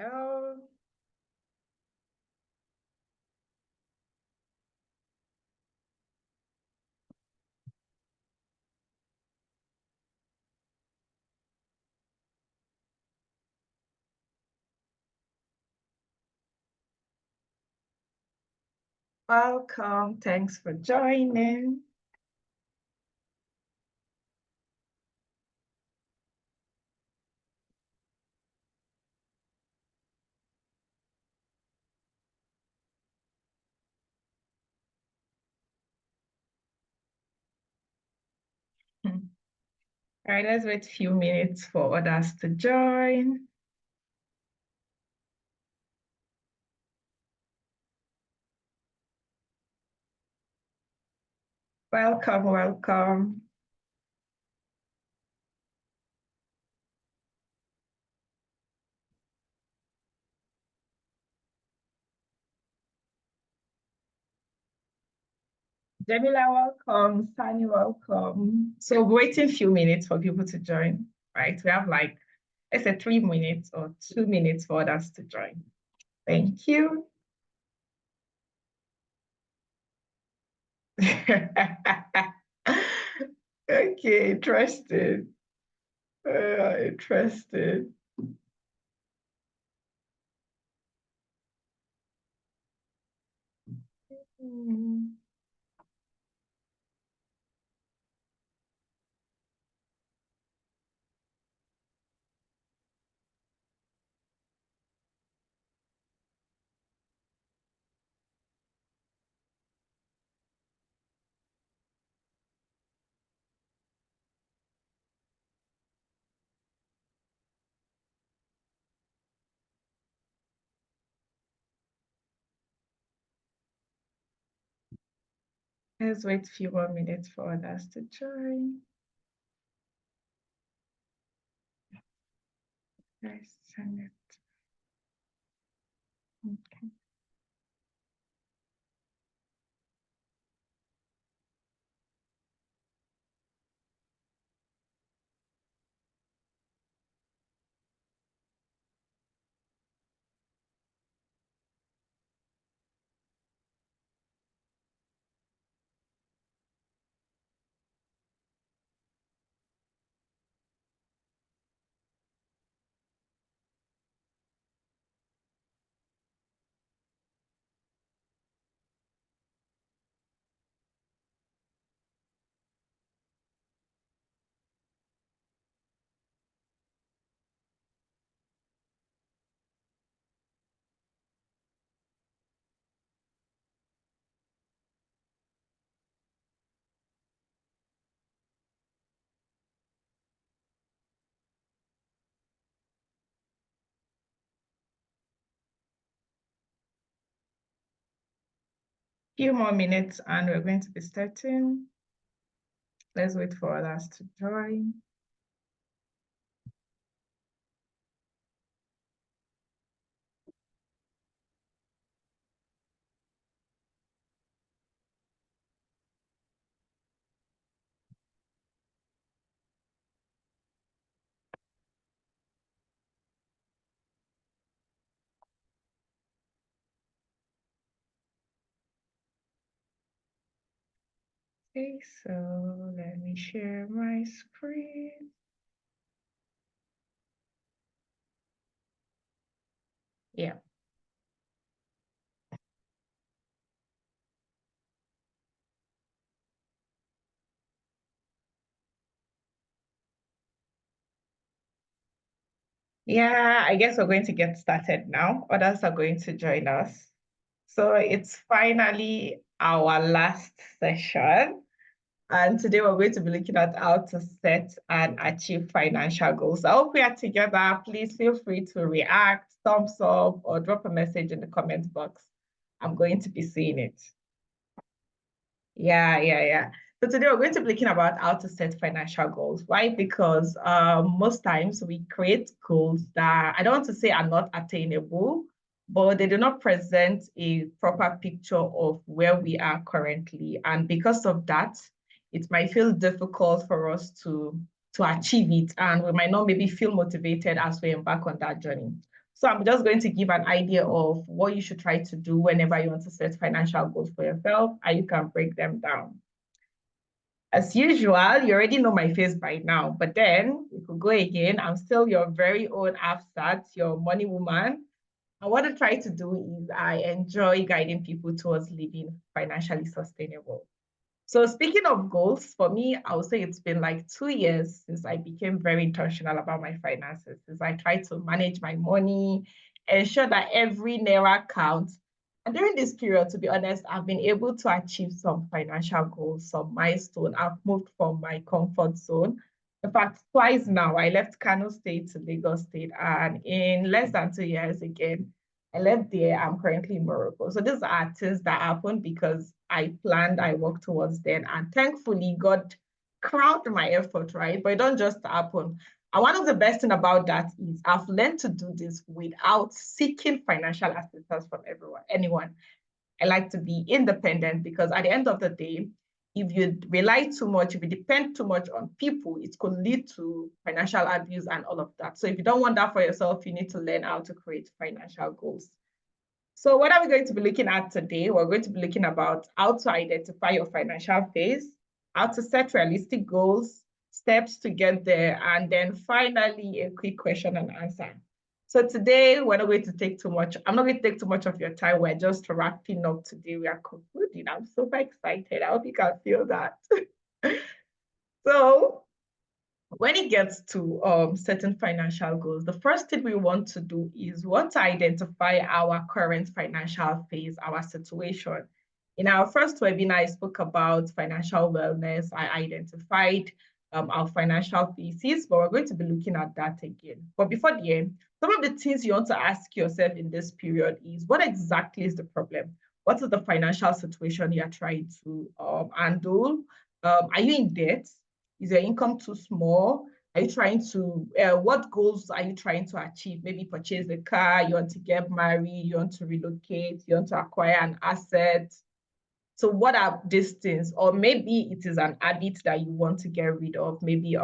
Hello. Welcome. Thanks for joining. All right, let's wait a few minutes for others to join. Welcome, welcome. Jamila, welcome. Sani, welcome. So waiting a few minutes for people to join, right? We have like, let's say 3 minutes or 2 minutes for others to join. Thank you. Okay, interesting. Interesting. Mm. Let's wait a few more minutes for others to join. Let's send it. Okay. Few more minutes and we're going to be starting. Let's wait for others to join. Okay, so let me share my screen. Yeah. Yeah, I guess we're going to get started now. Others are going to join us. So it's finally our last session. And today we're going to be looking at how to set and achieve financial goals. I hope we are together. Please feel free to react, thumbs up, or drop a message in the comment box. I'm going to be seeing it. Yeah. So today we're going to be looking about how to set financial goals. Why? Because most times we create goals that I don't want to say are not attainable, but they do not present a proper picture of where we are currently. And because of that, it might feel difficult for us to achieve it. And we might not maybe feel motivated as we embark on that journey. So I'm just going to give an idea of what you should try to do whenever you want to set financial goals for yourself, and you can break them down. As usual, you already know my face by now, but then we could go again. I'm still your very own Afsat, your money woman. And what I try to do is I enjoy guiding people towards living financially sustainable. So speaking of goals, for me, I would say it's been like 2 years since I became very intentional about my finances, since I try to manage my money, ensure that every naira counts. And during this period, to be honest, I've been able to achieve some financial goals, some milestone. I've moved from my comfort zone. In fact, twice now, I left Kano State to Lagos State, and in less than 2 years again, I left there. I'm currently in Morocco. So these are things that happened because I planned, I worked towards them. And thankfully, God crowned my effort, right? But it don't just happen. And one of the best thing about that is I've learned to do this without seeking financial assistance from anyone. I like to be independent because at the end of the day, if you rely too much, if you depend too much on people, it could lead to financial abuse and all of that. So if you don't want that for yourself, you need to learn how to create financial goals. So what are we going to be looking at today? We're going to be looking about how to identify your financial phase, how to set realistic goals, steps to get there, and then finally a quick question and answer. So today we're not going to take too much. I'm not going to take too much of your time. We're just wrapping up today. We are concluding. I'm super excited. I hope you can feel that. So when it gets to certain financial goals, the first thing we want to do is we want to identify our current financial phase, our situation. In our first webinar, I spoke about financial wellness. I identified our financial phases, but we're going to be looking at that again. But before the end, some of the things you want to ask yourself in this period is, what exactly is the problem? What is the financial situation you are trying to handle? Are you in debt? Is your income too small? Are you trying to, what goals are you trying to achieve? Maybe purchase a car, you want to get married, you want to relocate, you want to acquire an asset. So what are these things? Or maybe it is an habit that you want to get rid of. Maybe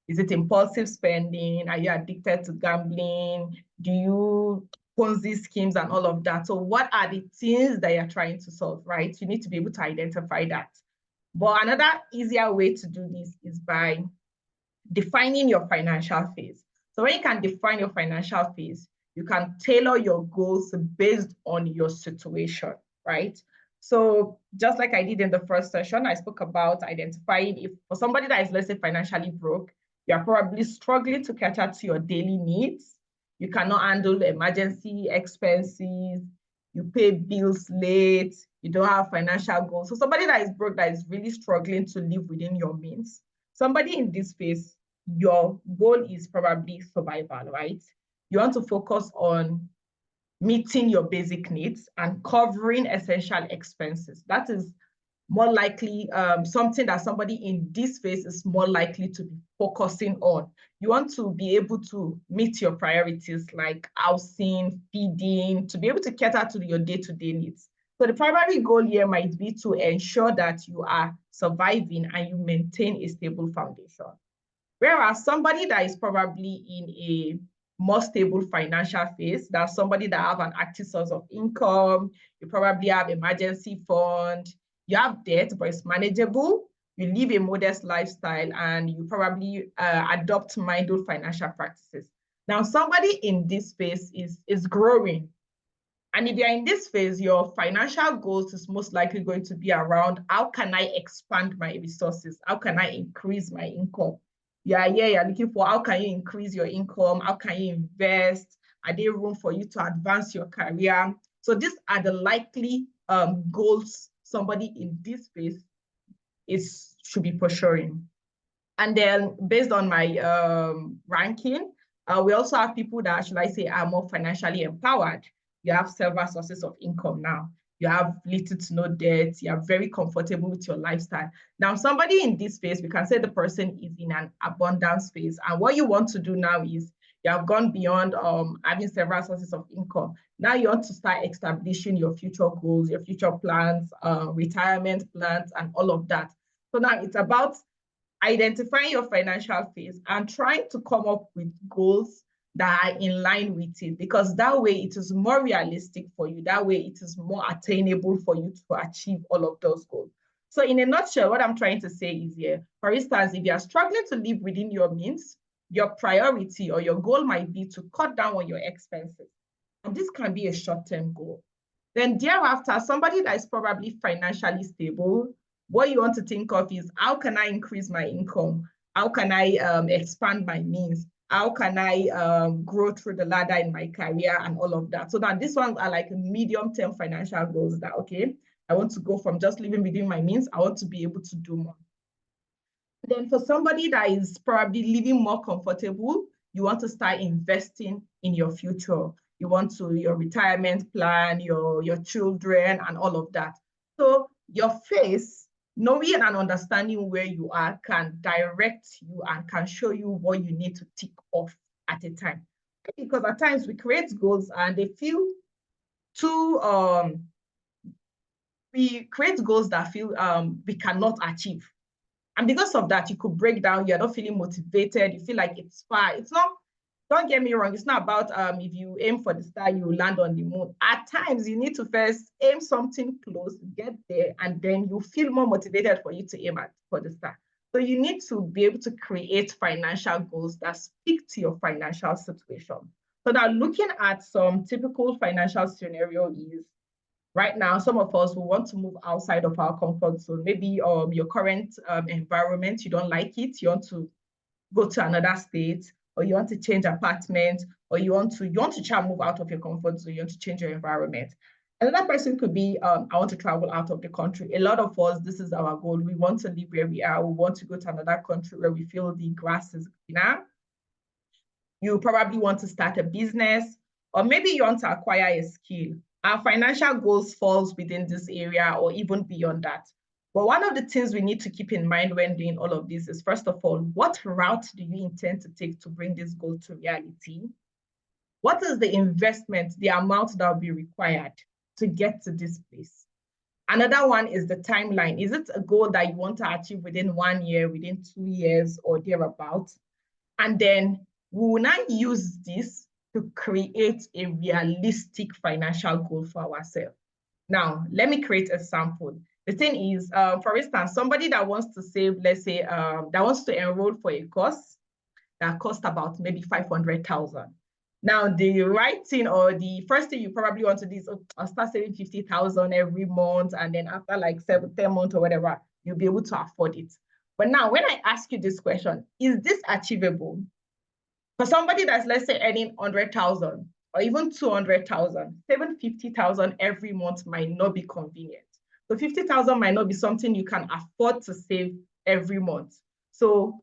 is it impulsive spending? Are you addicted to gambling? Do you Ponzi schemes and all of that? So what are the things that you're trying to solve, right? You need to be able to identify that. But another easier way to do this is by defining your financial phase. So when you can define your financial phase, you can tailor your goals based on your situation, right? So just like I did in the first session, I spoke about identifying if for somebody that is, let's say, financially broke, you are probably struggling to cater to your daily needs. You cannot handle emergency expenses. You pay bills late. You don't have financial goals. So somebody that is broke, that is really struggling to live within your means, somebody in this phase, your goal is probably survival, right? You want to focus on meeting your basic needs and covering essential expenses. That is more likely something that somebody in this phase is more likely to be focusing on. You want to be able to meet your priorities like housing, feeding, to be able to cater to your day-to-day needs. So the primary goal here might be to ensure that you are surviving and you maintain a stable foundation. Whereas somebody that is probably in a more stable financial phase, that's somebody that have an active source of income, you probably have emergency fund, you have debt, but it's manageable, you live a modest lifestyle, and you probably adopt mindful financial practices. Now, somebody in this phase is growing. And if you're in this phase, your financial goals is most likely going to be around, how can I expand my resources? How can I increase my income? Yeah, you're looking for how can you increase your income? How can you invest? Are there room for you to advance your career? So these are the likely goals somebody in this phase should be pursuing. And then based on my ranking, we also have people that, should I say, are more financially empowered. You have several sources of income now. You have little to no debt. You are very comfortable with your lifestyle. Now, somebody in this phase, we can say the person is in an abundance phase. And what you want to do now is you have gone beyond having several sources of income. Now you want to start establishing your future goals, your future plans, retirement plans, and all of that. So now it's about identifying your financial phase and trying to come up with goals that are in line with it, because that way it is more realistic for you. That way it is more attainable for you to achieve all of those goals. So in a nutshell, what I'm trying to say is here, for instance, if you are struggling to live within your means, your priority or your goal might be to cut down on your expenses. And this can be a short-term goal. Then thereafter, somebody that is probably financially stable, what you want to think of is, how can I increase my income? How can I expand my means? How can I grow through the ladder in my career and all of that? So now these ones are like medium-term financial goals that, okay, I want to go from just living within my means. I want to be able to do more. Then for somebody that is probably living more comfortable, you want to start investing in your future. You want to, your retirement plan, your children and all of that. So your face, knowing and understanding where you are, can direct you and can show you what you need to tick off at a time. Because at times we create goals and they feel too, we create goals that feel we cannot achieve. And because of that, you could break down, you're not feeling motivated, you feel like it's far. It's not, don't get me wrong, it's not about if you aim for the star, you land on the moon. At times, you need to first aim something close, get there, and then you feel more motivated for you to aim at for the star. So you need to be able to create financial goals that speak to your financial situation. So now looking at some typical financial scenario is, right now, some of us will want to move outside of our comfort zone. Maybe your current environment, you don't like it, you want to go to another state, or you want to change apartment, or you want to try and move out of your comfort zone, you want to change your environment. Another person could be, I want to travel out of the country. A lot of us, this is our goal. We want to live where we are. We want to go to another country where we feel the grass is greener. You probably want to start a business, or maybe you want to acquire a skill. Our financial goals falls within this area or even beyond that. But one of the things we need to keep in mind when doing all of this is, first of all, what route do you intend to take to bring this goal to reality? What is the investment, the amount that will be required to get to this place? Another one is the timeline. Is it a goal that you want to achieve within 1 year, within 2 years, or thereabout? And then we will now use this to create a realistic financial goal for ourselves. Now, let me create a sample. The thing is, for instance, somebody that wants to save, let's say, that wants to enroll for a course that costs about maybe 500,000. Now, the right thing, or the first thing you probably want to do is, oh, I'll start saving 50,000 every month. And then after like 10 months or whatever, you'll be able to afford it. But now, when I ask you this question, is this achievable? For somebody that's, let's say, earning 100,000 or even 200,000, 750,000 every month might not be convenient. So 50,000 might not be something you can afford to save every month. So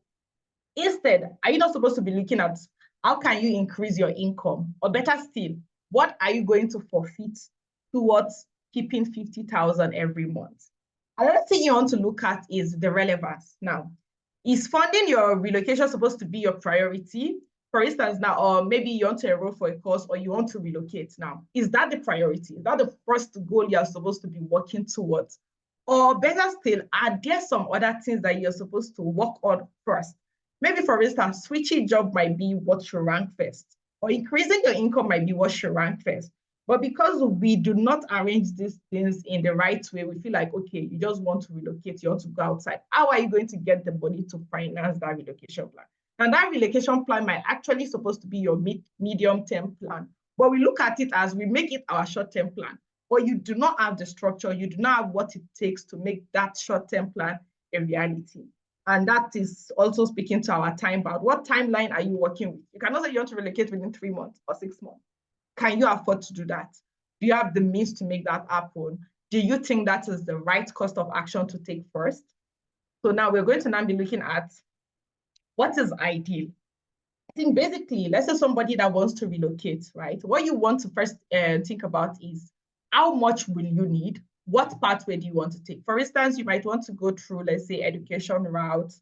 instead, are you not supposed to be looking at how can you increase your income? Or better still, what are you going to forfeit towards keeping 50,000 every month? Another thing you want to look at is the relevance. Now, is funding your relocation supposed to be your priority? For instance, now, or maybe you want to enroll for a course or you want to relocate now. Is that the priority? Is that the first goal you're supposed to be working towards? Or better still, are there some other things that you're supposed to work on first? Maybe, for instance, switching job might be what should rank first, or increasing your income might be what should rank first. But because we do not arrange these things in the right way, we feel like, okay, you just want to relocate, you want to go outside. How are you going to get the money to finance that relocation plan? And that relocation plan might actually supposed to be your medium-term plan. But we look at it as we make it our short-term plan. But you do not have the structure, you do not have what it takes to make that short-term plan a reality. And that is also speaking to our time bound. What timeline are you working with? You cannot say you want to relocate within 3 months or 6 months. Can you afford to do that? Do you have the means to make that happen? Do you think that is the right cost of action to take first? So now we're going to now be looking at what is ideal. I think basically, let's say somebody that wants to relocate, right? What you want to first think about is, how much will you need? What pathway do you want to take? For instance, you might want to go through, let's say, education route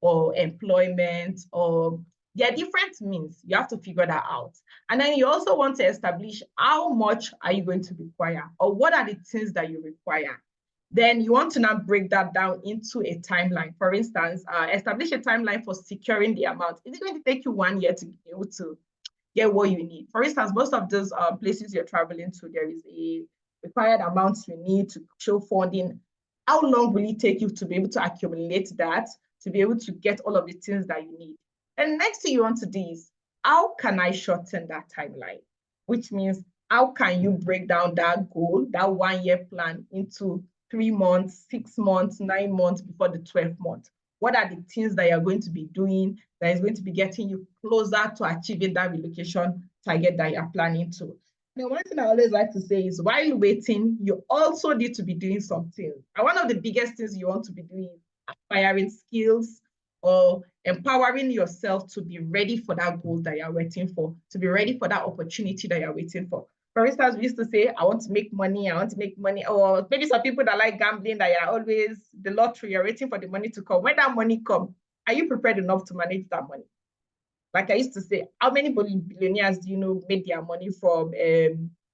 or employment, or there are different means. You have to figure that out. And then you also want to establish how much are you going to require, or what are the things that you require. Then you want to now break that down into a timeline. For instance, establish a timeline for securing the amount. Is it going to take you 1 year to be able to get what you need. For instance, most of those places you're traveling to, there is a required amount you need to show funding. How long will it take you to be able to accumulate that, to be able to get all of the things that you need? And next thing you want to do is, how can I shorten that timeline? Which means, how can you break down that goal, that 1 year plan, into 3 months, 6 months, 9 months before the 12th month? What are the things that you're going to be doing that is going to be getting you closer to achieving that relocation target that you're planning to? The one thing I always like to say is, while waiting, you also need to be doing something. And one of the biggest things you want to be doing is acquiring skills or empowering yourself to be ready for that goal that you're waiting for, to be ready for that opportunity that you're waiting for. For instance, we used to say, I want to make money, or maybe some people that like gambling, that are always the lottery, you're waiting for the money to come. When that money comes, are you prepared enough to manage that money? Like I used to say, how many billionaires do you know made their money from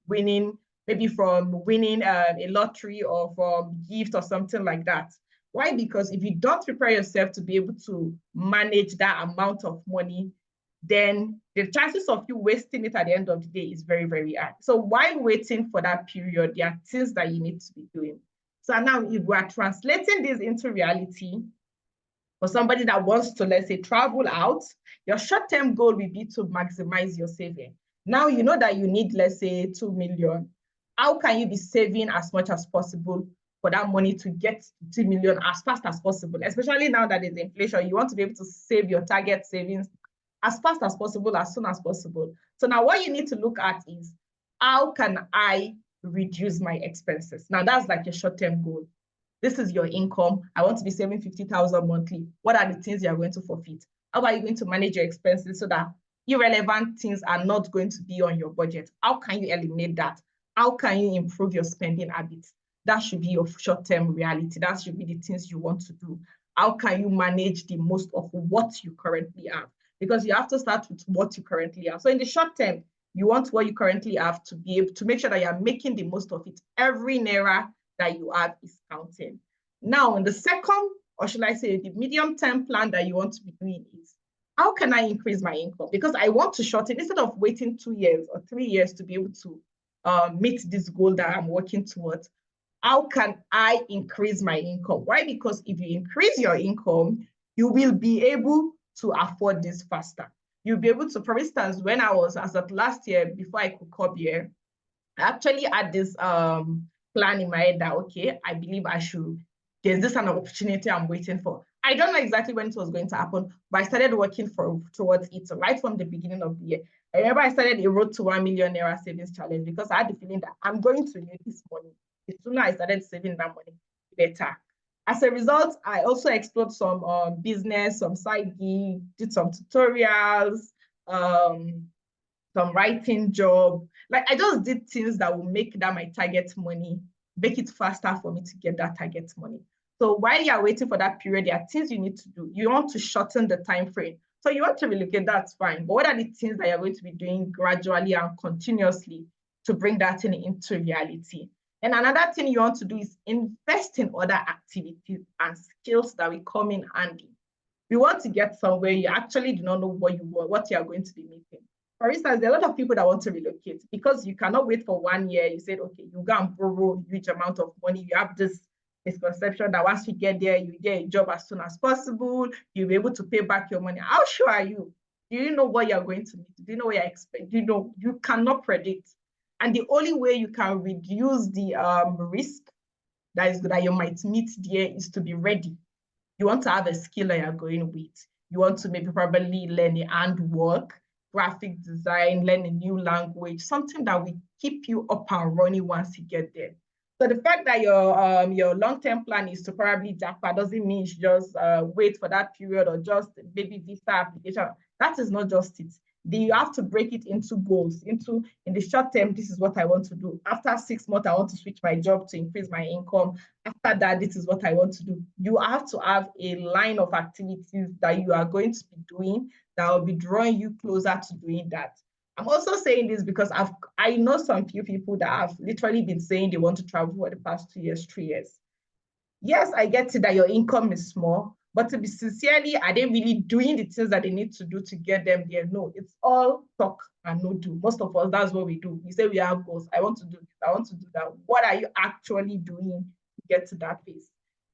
winning, maybe from winning a lottery or from gift or something like that? Why? Because if you don't prepare yourself to be able to manage that amount of money, then the chances of you wasting it at the end of the day is very, very high. So while waiting for that period, there are things that you need to be doing. So now, if we are translating this into reality, for somebody that wants to, let's say, travel out, your short-term goal will be to maximize your saving. Now you know that you need, let's say, 2 million. How can you be saving as much as possible for that money to get 2 million as fast as possible? Especially now that there's inflation, you want to be able to save your target savings as fast as possible, as soon as possible. So now what you need to look at is, how can I reduce my expenses? Now that's like a short-term goal. This is your income. I want to be saving 50,000 monthly. What are the things you are going to forfeit? How are you going to manage your expenses so that irrelevant things are not going to be on your budget? How can you eliminate that? How can you improve your spending habits? That should be your short-term reality. That should be the things you want to do. How can you manage the most of what you currently have? Because you have to start with what you currently have. So in the short term, you want what you currently have to be able to make sure that you're making the most of it. Every naira that you have is counting. Now, in the second, or should I say, the medium-term plan that you want to be doing is, how can I increase my income? Because I want to shorten, instead of waiting 2 years or 3 years to be able to meet this goal that I'm working towards, how can I increase my income? Why? Because if you increase your income, you will be able to afford this faster. You'll be able to, for instance, when I was, as of last year, before I could come here, I actually had this plan in my head that, okay, I believe there's this kind of opportunity I'm waiting for. I don't know exactly when it was going to happen, but I started working towards it right from the beginning of the year. I remember I started a road to 1 million naira savings challenge because I had the feeling that I'm going to need this money. The sooner I started saving that money, the better. As a result, I also explored some business, some side gig, did some tutorials, some writing job. Like, I just did things that will make that my target money, make it faster for me to get that target money. So while you're waiting for that period, there are things you need to do. You want to shorten the time frame. So you want to relocate, that's fine. But what are the things that you're going to be doing gradually and continuously to bring that thing into reality? And another thing you want to do is invest in other activities and skills that will come in handy. You want to get somewhere, you actually do not know what you want, what you are going to be making. For instance, there are a lot of people that want to relocate because you cannot wait for 1 year. You said, okay, you go and borrow a huge amount of money. You have this misconception that once you get there, you get a job as soon as possible. You'll be able to pay back your money. How sure are you? Do you know what you're going to need? Do you know what you expect? Do you know? You cannot predict. And the only way you can reduce the risk that you might meet there is to be ready. You want to have a skill that you're going with. You want to maybe probably learn a handwork, graphic design, learn a new language, something that will keep you up and running once you get there. So the fact that your long-term plan is to probably jackpot doesn't mean you just wait for that period or just maybe visa application. That is not just it. You have to break it into goals. In the short term, this is what I want to do. After 6 months, I want to switch my job to increase my income. After that, this is what I want to do. You have to have a line of activities that you are going to be doing that will be drawing you closer to doing that. I'm also saying this because I know some few people that have literally been saying they want to travel for the past 2 years, 3 years. Yes, I get it that your income is small, But to be sincerely, are they really doing the things that they need to do to get them there? No, it's all talk and no do. Most of us, that's what we do. We say we have goals. I want to do this. I want to do that. What are you actually doing to get to that place?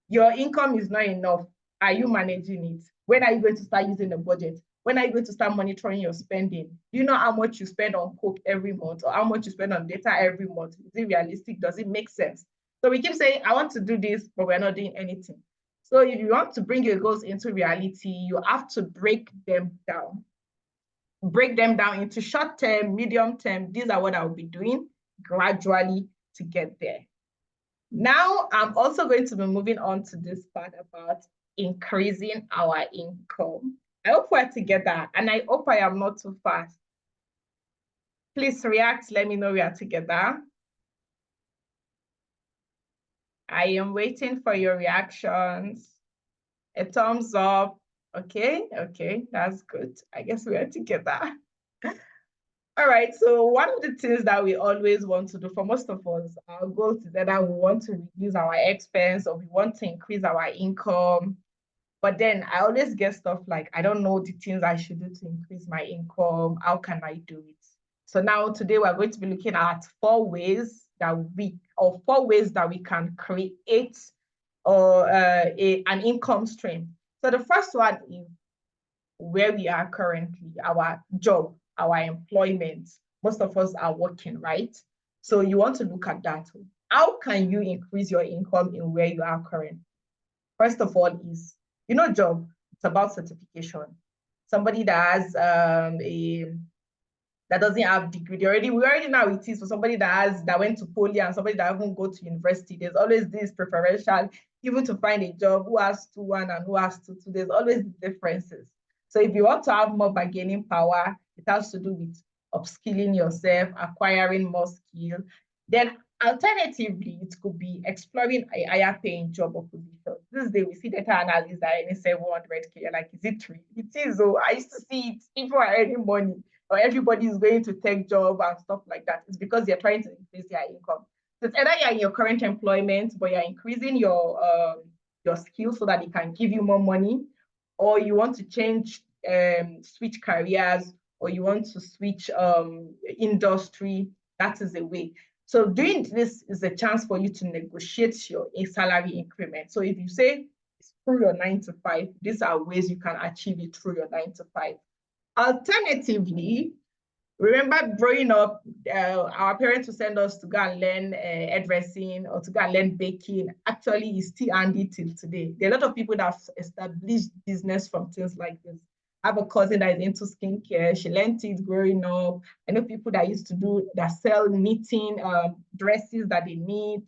Your income is not enough. Are you managing it? When are you going to start using the budget? When are you going to start monitoring your spending? Do you know how much you spend on Coke every month or how much you spend on data every month? Is it realistic? Does it make sense? So we keep saying, I want to do this, but we're not doing anything. So if you want to bring your goals into reality, you have to break them down. Break them down into short term, medium term. These are what I'll be doing gradually to get there. Now, I'm also going to be moving on to this part about increasing our income. I hope we're together, and I hope I am not too fast. Please react. Let me know we are together. I am waiting for your reactions. A thumbs up. Okay, that's good. I guess we are together. All right, so one of the things that we always want to do for most of us, our goal is that we want to reduce our expense or we want to increase our income. But then I always get stuff like, I don't know the things I should do to increase my income. How can I do it? So now today we're going to be looking at four ways that we can create or an income stream. So the first one is where we are currently, our job, our employment. Most of us are working, right? So you want to look at that. How can you increase your income in where you are currently? First of all is, job, it's about certification. Somebody that has that doesn't have degree. We already know it is for somebody that went to poly and somebody that haven't go to university. There's always this preferential, even to find a job, who has 2-1 and who has 2-2. There's always differences. So if you want to have more bargaining power, it has to do with upskilling yourself, acquiring more skill. Then alternatively, it could be exploring a higher paying job or position. This day we see data analysts that are earning 700K. Like, is it true? It is. So I used to see it. People are earning money, or everybody is going to take job and stuff like that. It's because they're trying to increase their income. So it's either you're in your current employment, but you're increasing your skills so that it can give you more money, or you want to change, switch careers, or you want to switch industry. That is a way. So doing this is a chance for you to negotiate your salary increment. So if you say it's through your 9 to 5, these are ways you can achieve it through your 9 to 5. Alternatively, remember growing up, our parents would send us to go and learn hairdressing or to go and learn baking. Actually, it's still handy till today. There are a lot of people that have established business from things like this. I have a cousin that is into skincare. She learned it growing up. I know people that used to sell knitting dresses that they knit,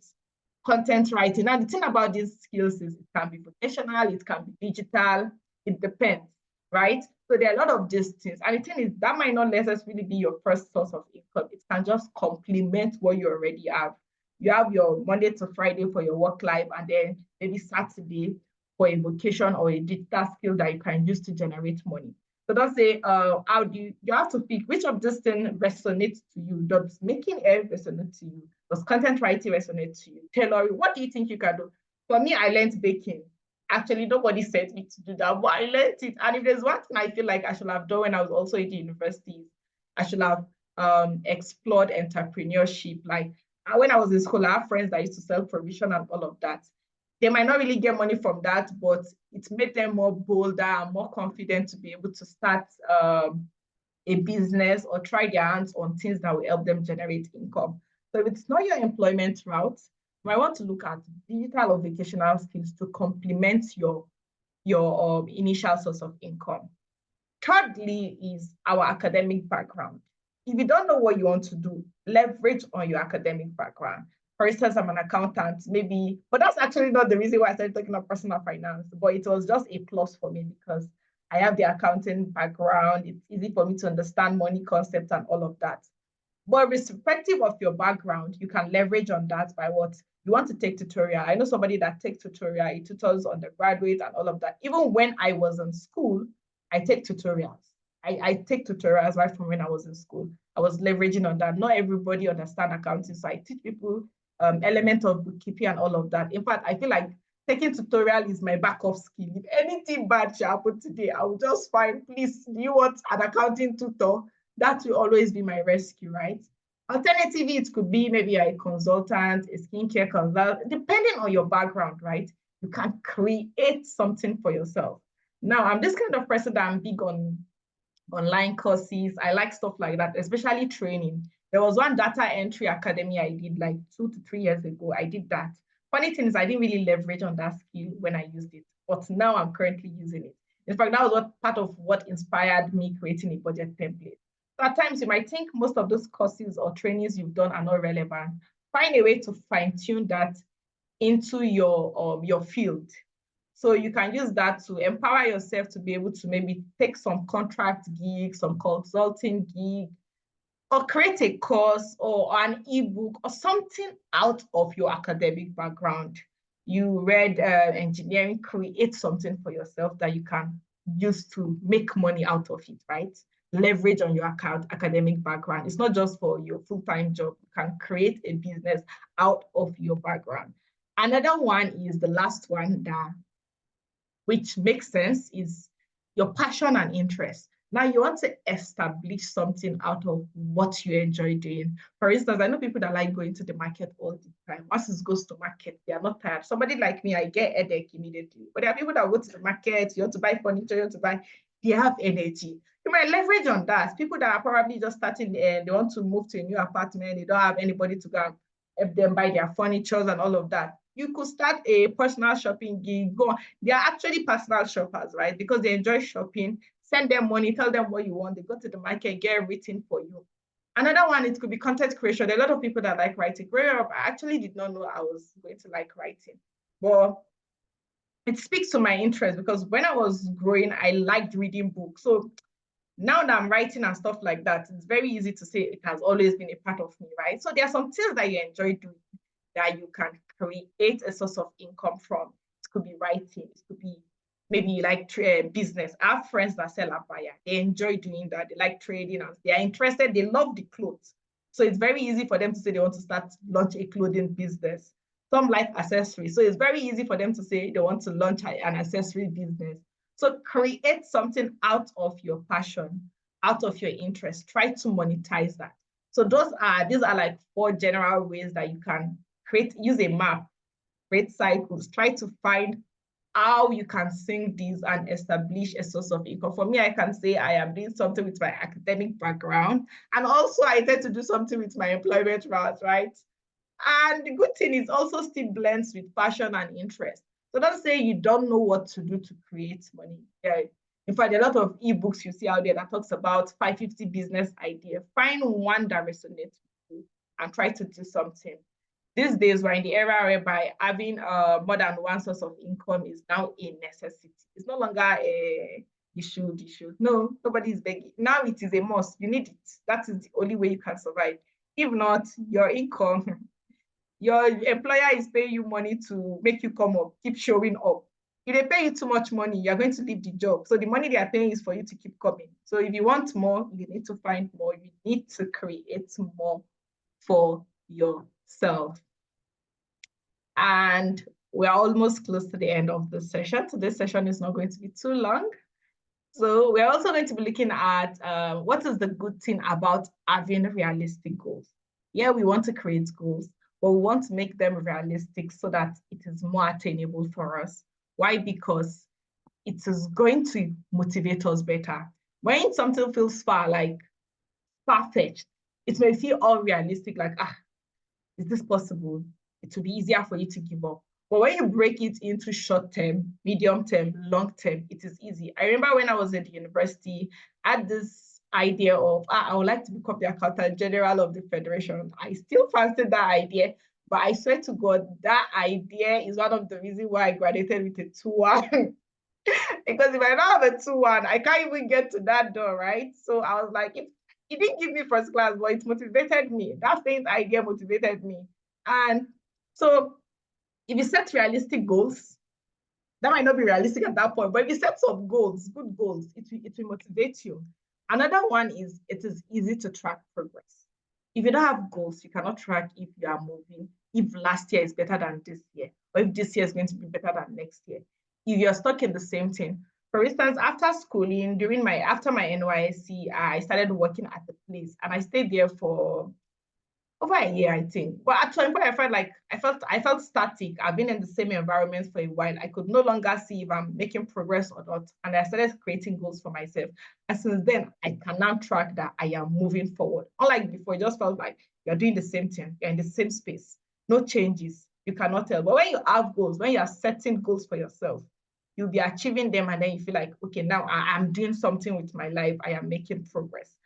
content writing. Now, the thing about these skills is it can be professional, it can be digital, it depends, right? So there are a lot of these things. And the thing is, that might not necessarily be your first source of income. It can just complement what you already have. You have your Monday to Friday for your work life, and then maybe Saturday for a vocation or a digital skill that you can use to generate money. So don't say, how do you have to pick which of these things resonates to you? Does making hair resonate to you? Does content writing resonate to you? Tailoring, what do you think you can do? For me, I learned baking. Actually, nobody said me to do that, but I learned it. And if there's one thing I feel like I should have done when I was also in the university, I should have explored entrepreneurship. Like when I was in school, I have friends that used to sell provision and all of that. They might not really get money from that, but it made them more bolder and more confident to be able to start a business or try their hands on things that will help them generate income. So if it's not your employment route, you might want to look at digital or vocational skills to complement your initial source of income. Thirdly is our academic background. If you don't know what you want to do, leverage on your academic background. For instance, I'm an accountant, maybe, but that's actually not the reason why I started talking about personal finance, but it was just a plus for me because I have the accounting background. It's easy for me to understand money concepts and all of that. But irrespective of your background, you can leverage on that by what you want to take tutorial. I know somebody that takes tutorial, he tutors undergraduate and all of that. Even when I was in school, I take tutorials. I take tutorials right from when I was in school. I was leveraging on that. Not everybody understands accounting, so I teach people element of bookkeeping and all of that. In fact, I feel like taking tutorial is my backup skill. If anything bad should happen today, I will just find, please, do you want an accounting tutor? That will always be my rescue, right? Alternatively, it could be maybe a consultant, a skincare consultant, depending on your background, right? You can create something for yourself. Now, I'm this kind of person that I'm big on online courses. I like stuff like that, especially training. There was one data entry academy I did like 2 to 3 years ago. I did that. Funny thing is, I didn't really leverage on that skill when I used it, but now I'm currently using it. In fact, that was what part of what inspired me creating a budget template. So at times you might think most of those courses or trainings you've done are not relevant. Find a way to fine tune that into your field. So you can use that to empower yourself to be able to maybe take some contract gigs, some consulting gig, or create a course or an ebook or something out of your academic background. You read engineering, create something for yourself that you can use to make money out of it, right? Leverage on your academic background. It's not just for your full-time job. You can create a business out of your background. Another one is the last one that which makes sense, is your passion and interest. Now you want to establish something out of what you enjoy doing. For instance, I know people that like going to the market all the time. Once it goes to market, they are not tired. Somebody like me, I get headache immediately. But there are people that go to the market, you want to buy furniture, you want to buy, they have energy. You might leverage on that. People that are probably just starting and they want to move to a new apartment, they don't have anybody to go help them buy their furniture and all of that. You could start a personal shopping gig. Go on. They are actually personal shoppers, right? Because they enjoy shopping. Send them money, tell them what you want. They go to the market, get everything for you. Another one, it could be content creation. There are a lot of people that like writing. Growing up, I actually did not know I was going to like writing. But it speaks to my interest because when I was growing, I liked reading books. So now that I'm writing and stuff like that, it's very easy to say it has always been a part of me, right? So there are some things that you enjoy doing that you can create a source of income from. It could be writing, it could be maybe like business. I have friends that sell abaya. They enjoy doing that. They like trading and they are interested. They love the clothes. So it's very easy for them to say they want to launch a clothing business. Some like accessories. So it's very easy for them to say they want to launch an accessory business. So create something out of your passion, out of your interest. Try to monetize that. So these are like 4 general ways that you can use a map, create cycles, try to find how you can sync these and establish a source of income. For me, I can say I am doing something with my academic background, and also I tend to do something with my employment route, right? And the good thing is also still blends with passion and interest. So don't say you don't know what to do to create money. Yeah. In fact, a lot of ebooks you see out there that talks about 550 business idea. Find one that resonates with you and try to do something. These days, we're in the era whereby having more than one source of income is now a necessity. It's no longer a you should. No, nobody is begging. Now it is a must. You need it. That is the only way you can survive. If not, your income, your employer is paying you money to make you come up, keep showing up. If they pay you too much money, you're going to leave the job. So the money they are paying is for you to keep coming. So if you want more, you need to find more. You need to create more for yourself. And we're almost close to the end of the session. So this session is not going to be too long. So we're also going to be looking at what is the good thing about having realistic goals. Yeah, we want to create goals, but we want to make them realistic so that it is more attainable for us. Why? Because it is going to motivate us better. When something feels far-fetched, it may feel unrealistic, like, is this possible? It will be easier for you to give up. But when you break it into short term, medium term, long term, it is easy. I remember when I was at the university, I had this idea of, I would like to become the accountant general of the federation. I still fancied that idea, but I swear to God, that idea is one of the reasons why I graduated with a 2-1. Because if I don't have a 2-1, I can't even get to that door, right? So I was like, it didn't give me first class, but it motivated me. That same idea motivated me. And so if you set realistic goals, that might not be realistic at that point, but if you set some goals, good goals, it will motivate you. Another one is it is easy to track progress. If you don't have goals, you cannot track if you are moving, if last year is better than this year. or if this year is going to be better than next year. If you're stuck in the same thing, for instance, after schooling, after my NYSC, I started working at the place and I stayed there for over a year, I think. But at some point, I felt like I felt static. I've been in the same environment for a while. I could no longer see if I'm making progress or not. And I started creating goals for myself. And since then, I can now track that I am moving forward. Unlike before, it just felt like you're doing the same thing, you're in the same space, no changes. You cannot tell. But when you have goals, when you are setting goals for yourself, you'll be achieving them, and then you feel like, okay, now I'm doing something with my life. I am making progress.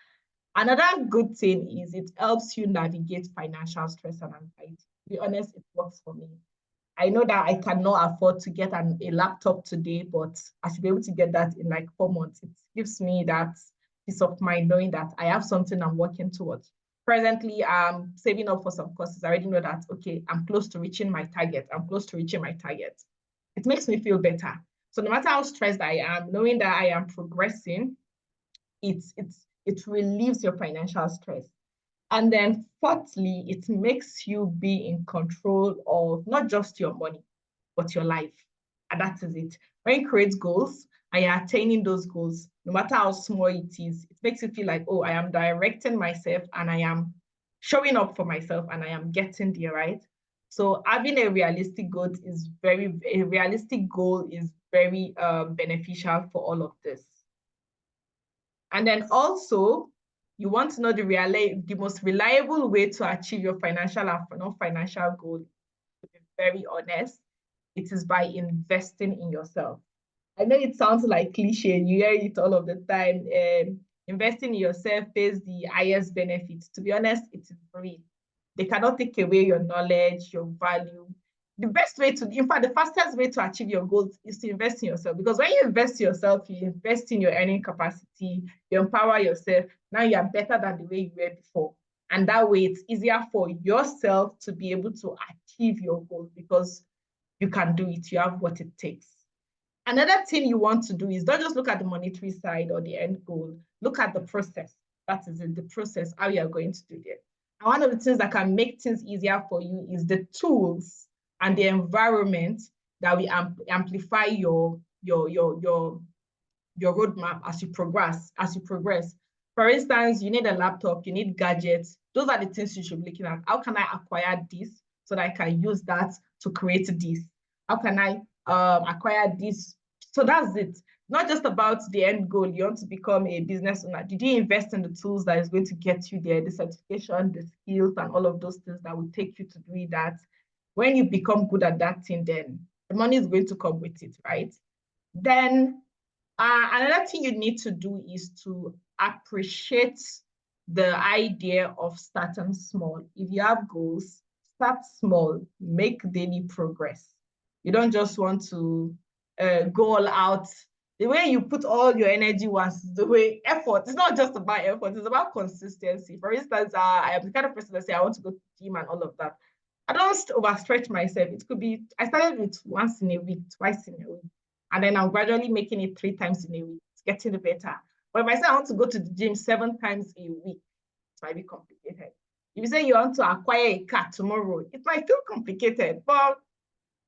Another good thing is it helps you navigate financial stress and anxiety. To be honest, it works for me. I know that I cannot afford to get a laptop today, but I should be able to get that in like 4 months. It gives me that peace of mind knowing that I have something I'm working towards. Presently, I'm saving up for some courses. I already know that, okay, I'm close to reaching my target. I'm close to reaching my target. It makes me feel better. So no matter how stressed I am, knowing that I am progressing, it relieves your financial stress. And then fourthly, it makes you be in control of not just your money, but your life. And that is it. When you create goals and you're attaining those goals, no matter how small it is, it makes you feel like, oh, I am directing myself and I am showing up for myself and I am getting there, right? So having a realistic goal is very beneficial for all of this. And then also, you want to know the most reliable way to achieve your financial and non-financial goal. To be very honest, it is by investing in yourself. I know it sounds like cliche, you hear it all of the time. Investing in yourself pays the highest benefits. To be honest, it is free. They cannot take away your knowledge, your value. The best way to, in fact, the fastest way to achieve your goals is to invest in yourself. Because when you invest in yourself, you invest in your earning capacity, you empower yourself. Now you are better than the way you were before. And that way it's easier for yourself to be able to achieve your goals because you can do it. You have what it takes. Another thing you want to do is not just look at the monetary side or the end goal, look at the process. That is in the process, how you are going to do that. And one of the things that can make things easier for you is the tools and the environment that will amplify your roadmap as you progress. For instance, you need a laptop, you need gadgets. Those are the things you should be looking at. How can I acquire this so that I can use that to create this? How can I acquire this? So that's it. Not just about the end goal. You want to become a business owner. Did you invest in the tools that is going to get you there, the certification, the skills, and all of those things that will take you to do that? When you become good at that thing, then the money is going to come with it, right? Then another thing you need to do is to appreciate the idea of starting small. If you have goals, start small, make daily progress. You don't just want to go all out. The way you put all your energy once, the way effort, it's not just about effort, it's about consistency. For instance, I am the kind of person that say I want to go to the gym and all of that. I don't overstretch myself. It could be, I started with once in a week, twice in a week. And then I'm gradually making it 3 times in a week. It's getting better. But if I say I want to go to the gym 7 times a week, it might be complicated. If you say you want to acquire a car tomorrow, it might feel complicated, but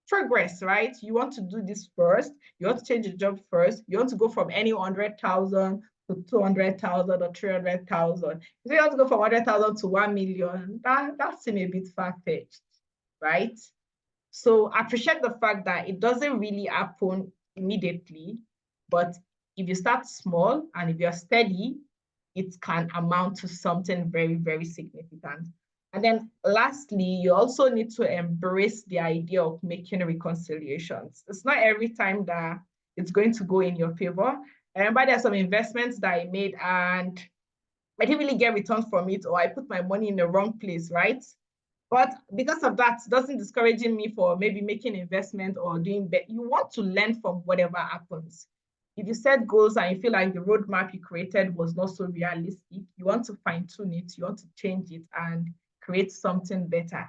progress, right? You want to do this first. You want to change your job first. You want to go from any 100,000 to 200,000 or 300,000. If you want to go from 100,000 to 1 million, that's a bit far-fetched, right? So appreciate the fact that it doesn't really happen immediately, but if you start small and if you're steady, it can amount to something very, very significant. And then lastly, you also need to embrace the idea of making reconciliations. It's not every time that it's going to go in your favor. I remember there's some investments that I made and I didn't really get returns from it, or I put my money in the wrong place, right? But because of that, it doesn't discouraging me for maybe making investment or doing better. You want to learn from whatever happens. If you set goals and you feel like the roadmap you created was not so realistic, you want to fine tune it, you want to change it and create something better.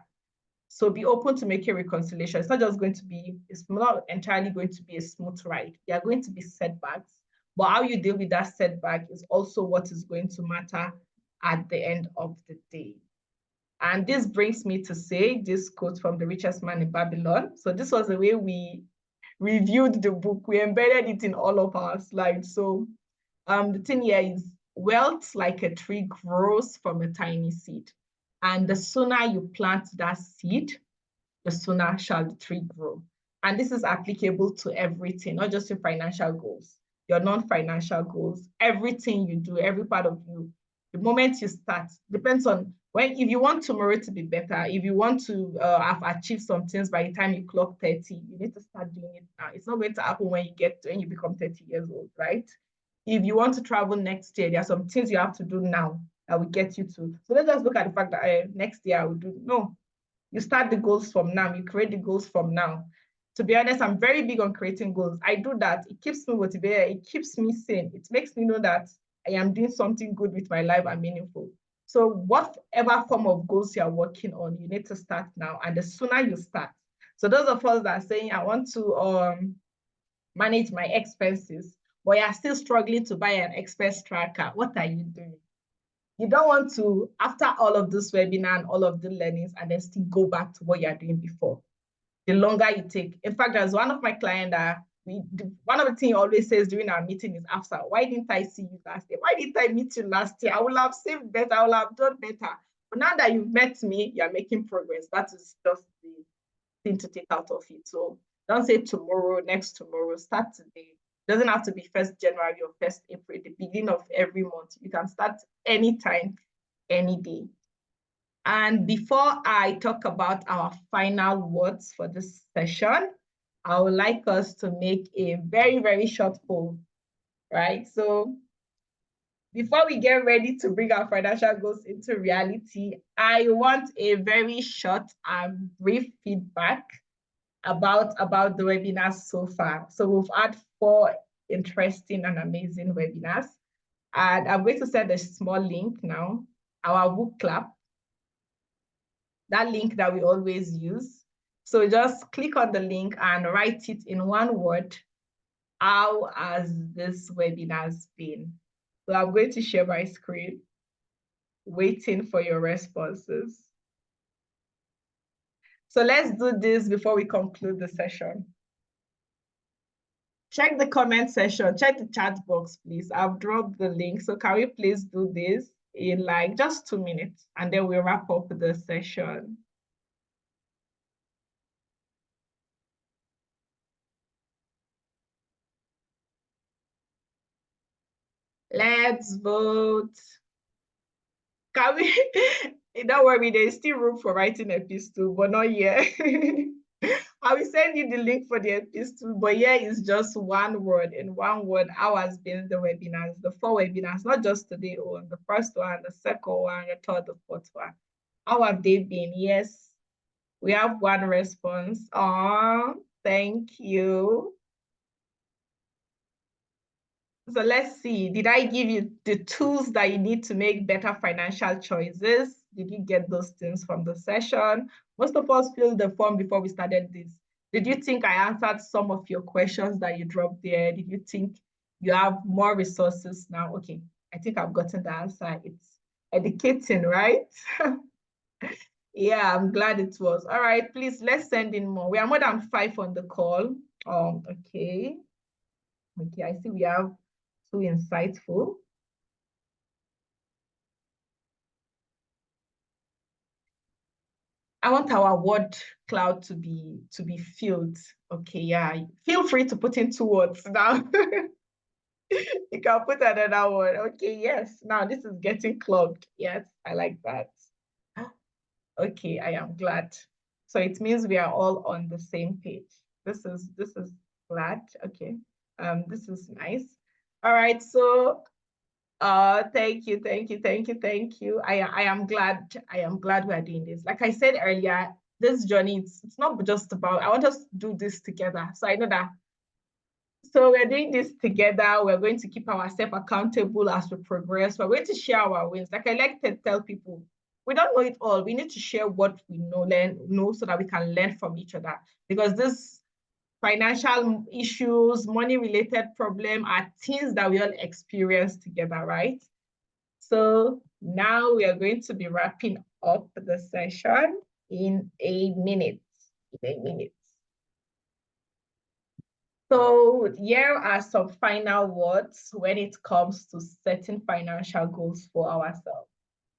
So be open to making reconciliation. It's not just going to be, it's not entirely going to be a smooth ride. There are going to be setbacks, but how you deal with that setback is also what is going to matter at the end of the day. And this brings me to say this quote from The Richest Man in Babylon. So this was the way we reviewed the book. We embedded it in all of our slides. So the thing here is wealth like a tree grows from a tiny seed. And the sooner you plant that seed, the sooner shall the tree grow. And this is applicable to everything, not just your financial goals, your non-financial goals, everything you do, every part of you. The moment you start, depends on if you want tomorrow to be better, if you want to have achieved some things by the time you clock 30, you need to start doing it now. It's not going to happen when you become 30 years old, right? If you want to travel next year, there are some things you have to do now that will get you to. So let's just look at the fact that next year I will do. No, you start the goals from now. You create the goals from now. To be honest, I'm very big on creating goals. I do that. It keeps me motivated. It keeps me sane. It makes me know that I am doing something good with my life and meaningful. So whatever form of goals you're working on, you need to start now. And the sooner you start. So those of us that are saying, I want to manage my expenses, but you're still struggling to buy an expense tracker, what are you doing? You don't want to, after all of this webinar and all of the learnings, and then still go back to what you're doing before. The longer you take. In fact, there's one of my clients that one of the things he always says during our meeting is, Afsa, why didn't I see you last year? Why didn't I meet you last year? I would have saved better. I would have done better. But now that you've met me, you're making progress. That is just the thing to take out of it. So don't say tomorrow, next tomorrow, start today. It doesn't have to be 1st January or 1st April, the beginning of every month. You can start anytime, any day. And before I talk about our final words for this session, I would like us to make a very, very short poll, right? So before we get ready to bring our financial goals into reality, I want a very short and brief feedback about the webinars so far. So we've had 4 interesting and amazing webinars. And I'm going to send a small link now, our book club, that link that we always use. So just click on the link and write it in one word. How has this webinar been? So I'm going to share my screen, waiting for your responses. So let's do this before we conclude the session. Check the comment section, check the chat box, please. I've dropped the link. So can we please do this in like just 2 minutes, and then we'll wrap up the session. Let's vote. Can we? Don't worry, there's still room for writing epistle, but not yet. I will send you the link for the epistle, but here is just one word. In one word, how has been the webinars, the 4 webinars, not just today, the first one, the second one, the third, the fourth one. How have they been? Yes, we have one response. Oh, thank you. So let's see, did I give you the tools that you need to make better financial choices? Did you get those things from the session? Most of us filled the form before we started this. Did you think I answered some of your questions that you dropped there? Did you think you have more resources now? Okay, I think I've gotten the answer. It's educating, right? Yeah, I'm glad it was. All right, please, let's send in more. We are more than 5 on the call. Okay. Okay, I see we have 2 insightful. I want our word cloud to be filled. Okay, yeah. Feel free to put in 2 words now. You can put another word. Okay, yes. Now this is getting clogged. Yes, I like that. Okay, I am glad. So it means we are all on the same page. This is glad. Okay. This is nice. All right, so thank you, thank you, thank you, thank you. I am glad we are doing this. Like I said earlier, this journey, it's not just about, I want us to do this together. So I know that. So we're doing this together. We're going to keep ourselves accountable as we progress. We're going to share our wins. Like I like to tell people, we don't know it all. We need to share what we know so that we can learn from each other. Because this financial issues, money-related problem are things that we all experience together, right? So now we are going to be wrapping up the session in a minute. In a minute. So here are some final words when it comes to setting financial goals for ourselves.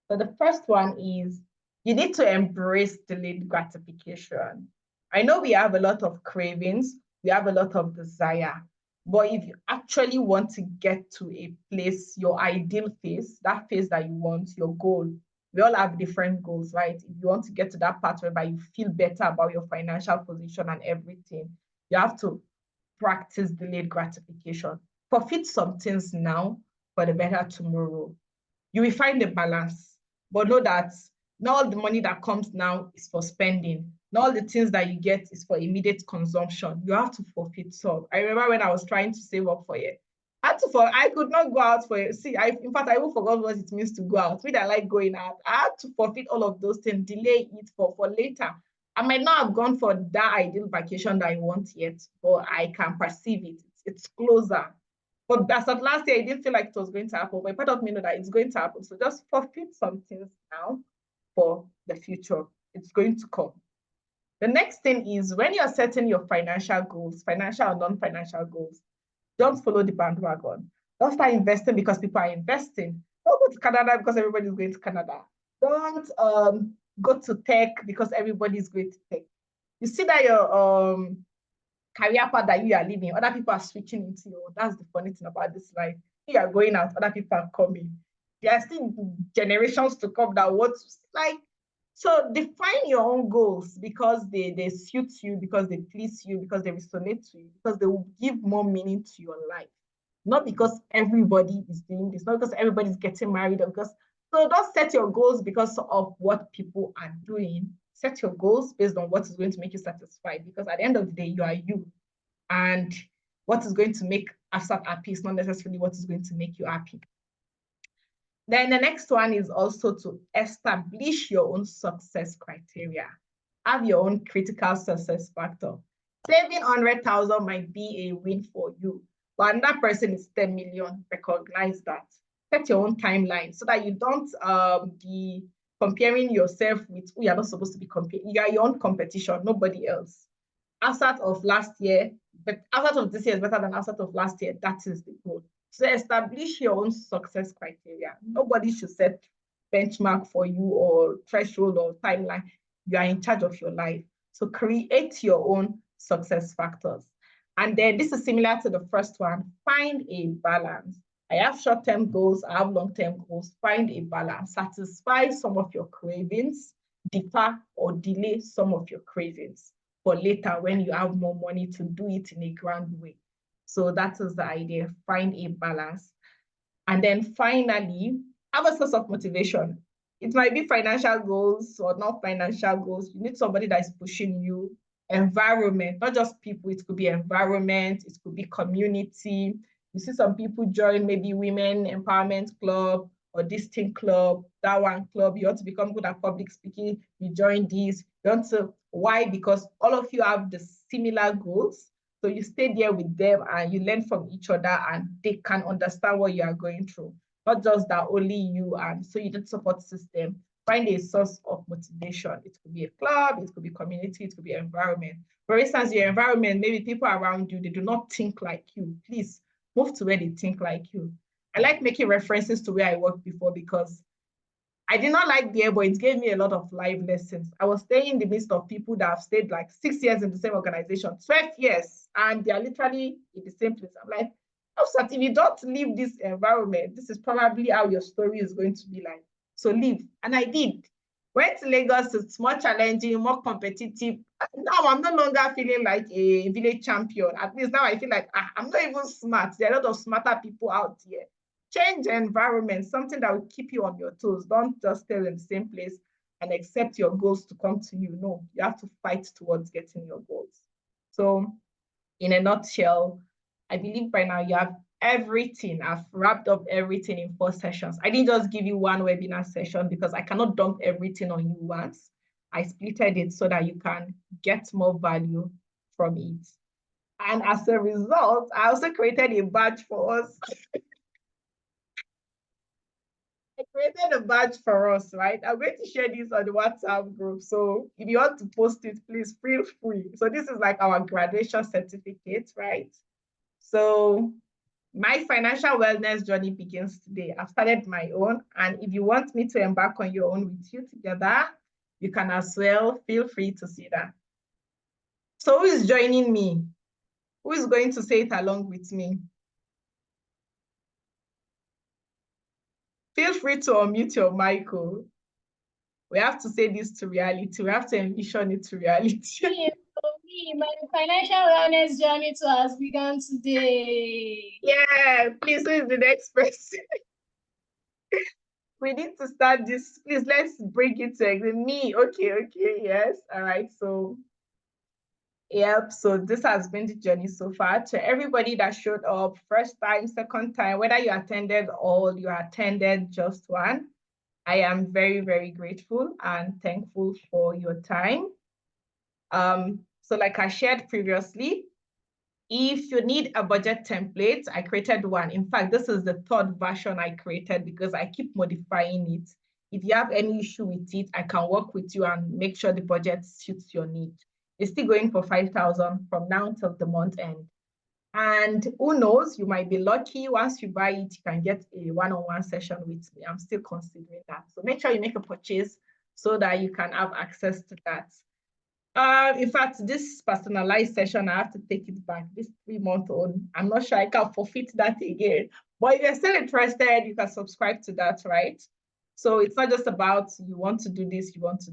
So the first one is you need to embrace delayed gratification. I know we have a lot of cravings, we have a lot of desire, but if you actually want to get to a place, your ideal phase, that phase that you want, your goal, we all have different goals, right? If you want to get to that part whereby you feel better about your financial position and everything, you have to practice delayed gratification. Forfeit some things now for the better tomorrow. You will find a balance, but know that not all the money that comes now is for spending. Not all the things that you get is for immediate consumption. You have to forfeit some. I remember when I was trying to save up for it. I could not go out for it. See, in fact, I even forgot what it means to go out. Me that like going out. I had to forfeit all of those things, delay it for later. I might not have gone for that ideal vacation that I want yet, but I can perceive it. It's closer. But as of last year, I didn't feel like it was going to happen. But part of me know that it's going to happen. So just forfeit some things now for the future. It's going to come. The next thing is when you're setting your financial goals, financial or non-financial goals, don't follow the bandwagon. Don't start investing because people are investing. Don't go to Canada because everybody's going to Canada. Don't go to tech because everybody's going to tech. You see that your career path that you are living, other people are switching into you. That's the funny thing about this life. You are going out, other people are coming. There are still generations to come that what like. So define your own goals because they suit you, because they please you, because they resonate to you, because they will give more meaning to your life. Not because everybody is doing this, not because everybody's getting married, or because so don't set your goals because of what people are doing. Set your goals based on what is going to make you satisfied. Because at the end of the day, you are you. And what is going to make us happy is not necessarily what is going to make you happy. Then the next one is also to establish your own success criteria. Have your own critical success factor. Saving 100,000 might be a win for you, but another person is 10 million. Recognize that. Set your own timeline so that you don't be comparing yourself with who you're not supposed to be comparing. You are your own competition, nobody else. Outside of last year, but outside of this year is better than outside of last year. That is the goal. So establish your own success criteria. Nobody should set benchmark for you or threshold or timeline. You are in charge of your life. So create your own success factors. And then this is similar to the first one. Find a balance. I have short-term goals, I have long-term goals. Find a balance. Satisfy some of your cravings, defer or delay some of your cravings for later when you have more money to do it in a grand way. So that is the idea. Find a balance. And then finally, have a source of motivation. It might be financial goals or not financial goals. You need somebody that is pushing you. Environment, not just people. It could be environment. It could be community. You see some people join maybe women empowerment club or this thing club, that one club. You want to become good at public speaking. You join these. You want to, why? Because all of you have the similar goals. So you stay there with them and you learn from each other and they can understand what you are going through. Not just that only you, and so you need support system. Find a source of motivation. It could be a club, it could be community, it could be environment. For instance, your environment, maybe people around you, they do not think like you. Please move to where they think like you. I like making references to where I worked before because I did not like there, but it gave me a lot of life lessons. I was staying in the midst of people that have stayed like 6 years in the same organization, 12 years, and they are literally in the same place. I'm like, oh, if you don't leave this environment, this is probably how your story is going to be like. So leave. And I did. Went to Lagos, it's more challenging, more competitive. Now I'm no longer feeling like a village champion. At least now I feel like I'm not even smart. There are a lot of smarter people out here. Change the environment, something that will keep you on your toes. Don't just stay in the same place and accept your goals to come to you. No, you have to fight towards getting your goals. So in a nutshell, I believe by now you have everything. I've wrapped up everything in 4 sessions. I didn't just give you one webinar session because I cannot dump everything on you once. I splitted it so that you can get more value from it. And as a result, I also created a badge for us. I created a badge for us, right? I'm going to share this on the WhatsApp group. So if you want to post it, please feel free. So this is like our graduation certificate, right? So my financial wellness journey begins today. I've started my own. And if you want me to embark on your own with you together, you can as well feel free to see that. So who is joining me? Who is going to say it along with me? Feel free to unmute your mic. We have to say this to reality. We have to envision it to reality. My financial wellness journey too has begun today. Yeah, please, who is the next person? We need to start this. Please, let's bring it to me. Okay, yes. All right, so yep, so this has been the journey so far. To everybody that showed up, first time, second time, whether you attended all, you attended just one, I am very, very grateful and thankful for your time. So like I shared previously, if you need a budget template, I created one. In fact, this is the third version I created because I keep modifying it. If you have any issue with it, I can work with you and make sure the budget suits your need. It's still going for 5,000 from now till the month end. And who knows, you might be lucky. Once you buy it, you can get a one-on-one session with me. I'm still considering that. So make sure you make a purchase so that you can have access to that. In fact, this personalized session, I have to take it back. This 3-month-old, I'm not sure I can forfeit that again. But if you're still interested, you can subscribe to that, right? So it's not just about you want to do this, you want to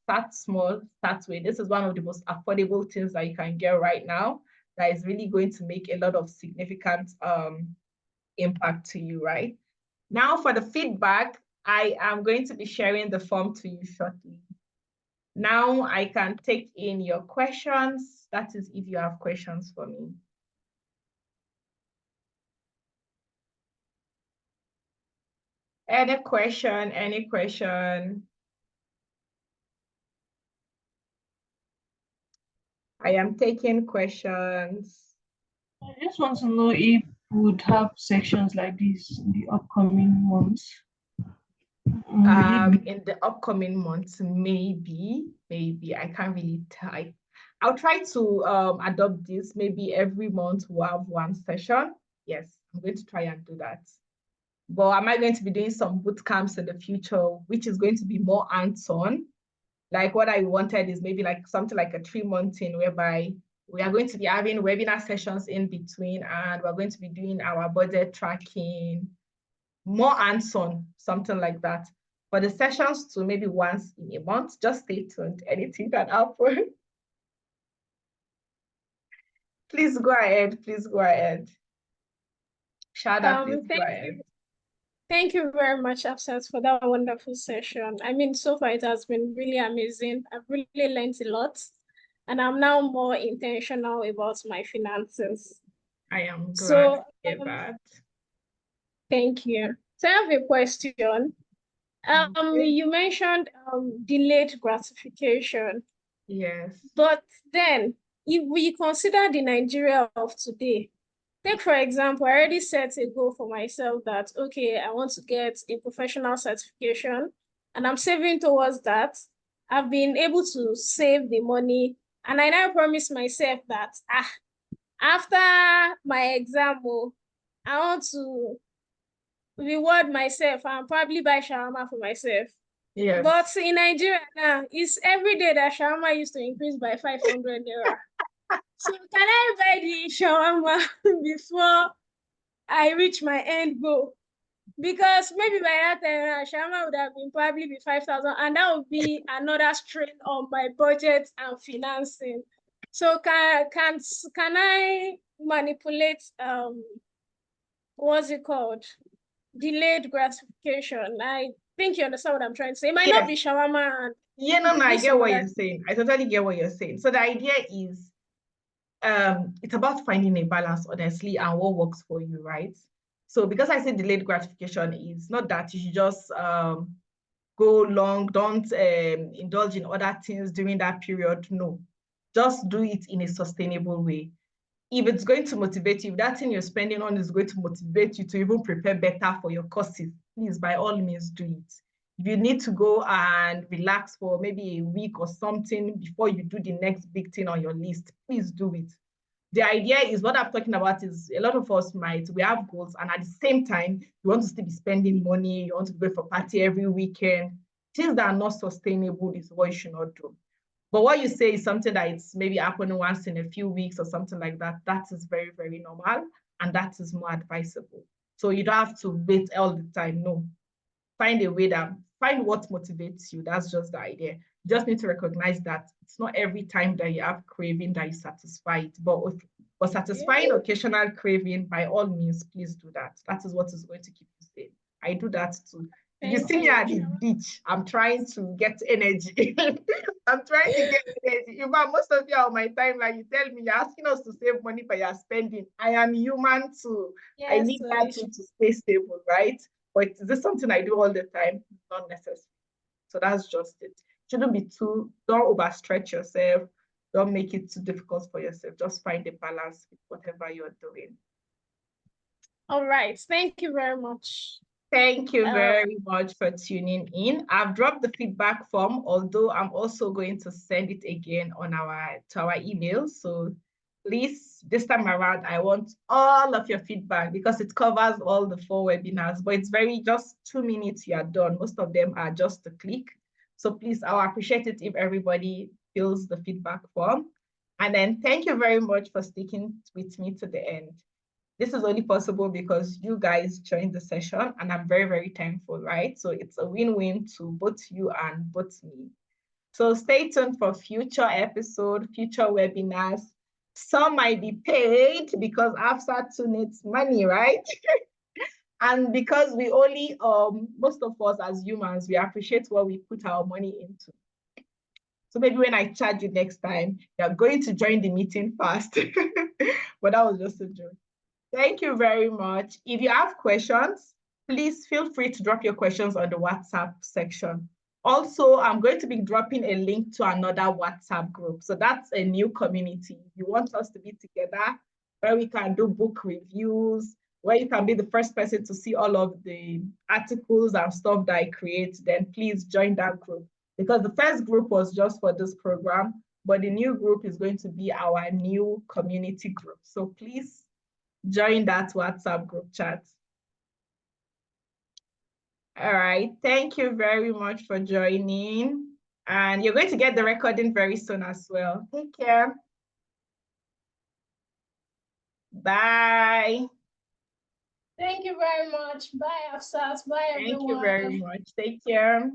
start small, start with. This is one of the most affordable things that you can get right now that is really going to make a lot of significant impact to you, right? Now for the feedback, I am going to be sharing the form to you shortly. Now I can take in your questions. That is if you have questions for me. Any question, any question? I am taking questions. I just want to know if we would have sections like this in the upcoming months. In the upcoming months, maybe I can't really tell. I'll try to adopt this. Maybe every month we'll have one session. Yes, I'm going to try and do that. But am I going to be doing some boot camps in the future, which is going to be more hands-on? Like what I wanted is maybe like something like a 3-month thing whereby we are going to be having webinar sessions in between and we're going to be doing our budget tracking, more hands-on, something like that. For the sessions to maybe once in a month, just stay tuned. Anything can happen. Please go ahead. Please go ahead. Shada, please go ahead. Thank you very much, Afsat, for that wonderful session. I mean, so far it has been really amazing. I've really learned a lot, and I'm now more intentional about my finances. I am glad to hear that. Thank you. So I have a question. You mentioned delayed gratification. Yes. But then, if we consider the Nigeria of today, take for example, I already set a goal for myself that, okay, I want to get a professional certification and I'm saving towards that. I've been able to save the money and I now promise myself that after my exam, I want to reward myself and probably buy shawarma for myself. Yes. But in Nigeria now, it's every day that shawarma used to increase by 500 naira. So can I buy the shawarma before I reach my end goal? Because maybe by that time, shawarma would have been probably be 5,000, and that would be another strain on my budget and financing. So can I manipulate what's it called? Delayed gratification. I think you understand what I'm trying to say. It might not be shawarma. Yeah, no, I get what you're saying. I totally get what you're saying. So the idea is it's about finding a balance, honestly, and what works for you, right? So because I said delayed gratification is not that you should just go long, don't indulge in other things during that period. No, just do it in a sustainable way. If it's going to motivate you, if that thing you're spending on is going to motivate you to even prepare better for your courses, please, by all means, do it. If you need to go and relax for maybe a week or something before you do the next big thing on your list, please do it. The idea is what I'm talking about is a lot of us we have goals, and at the same time, you want to still be spending money, you want to go for party every weekend. Things that are not sustainable is what you should not do. But what you say is something that it's maybe happening once in a few weeks or something like that. That is very, very normal, and that is more advisable. So you don't have to wait all the time. No, find a way find what motivates you. That's just the idea. You just need to recognize that it's not every time that you have craving that you satisfy it, but satisfying occasional craving, by all means, please do that. That is what is going to keep you safe. I do that too. If you see me at the beach, I'm trying to get energy. I'm trying to get energy. In fact, most of you are on my timeline, you tell me you're asking us to save money, but you're spending. I am human too. Yes, I need that too to stay stable, right? But is this something I do all the time? Not necessary. So that's just it. Shouldn't be don't overstretch yourself. Don't make it too difficult for yourself. Just find a balance with whatever you're doing. All right. Thank you very much. Thank you very much for tuning in. I've dropped the feedback form, although I'm also going to send it again on to our email. So please, this time around, I want all of your feedback because it covers all the 4 webinars, but it's just 2 minutes, you are done. Most of them are just a click. So please, I'll appreciate it if everybody fills the feedback form. And then thank you very much for sticking with me to the end. This is only possible because you guys joined the session, and I'm very, very thankful, right? So it's a win-win to both you and both me. So stay tuned for future episodes, future webinars. Some might be paid because AFSA too needs money, right? And because we only, most of us as humans, we appreciate what we put our money into. So maybe when I charge you next time, you're going to join the meeting fast. But that was just a joke. Thank you very much. If you have questions, please feel free to drop your questions on the WhatsApp section. Also, I'm going to be dropping a link to another WhatsApp group. So that's a new community. You want us to be together where we can do book reviews, where you can be the first person to see all of the articles and stuff that I create, then please join that group. Because the first group was just for this program, but the new group is going to be our new community group. So please join that WhatsApp group chat. All right, thank you very much for joining. And you're going to get the recording very soon as well. Take care. Bye. Thank you very much. Bye, Afsat. Bye, everyone. Thank you very much. Take care.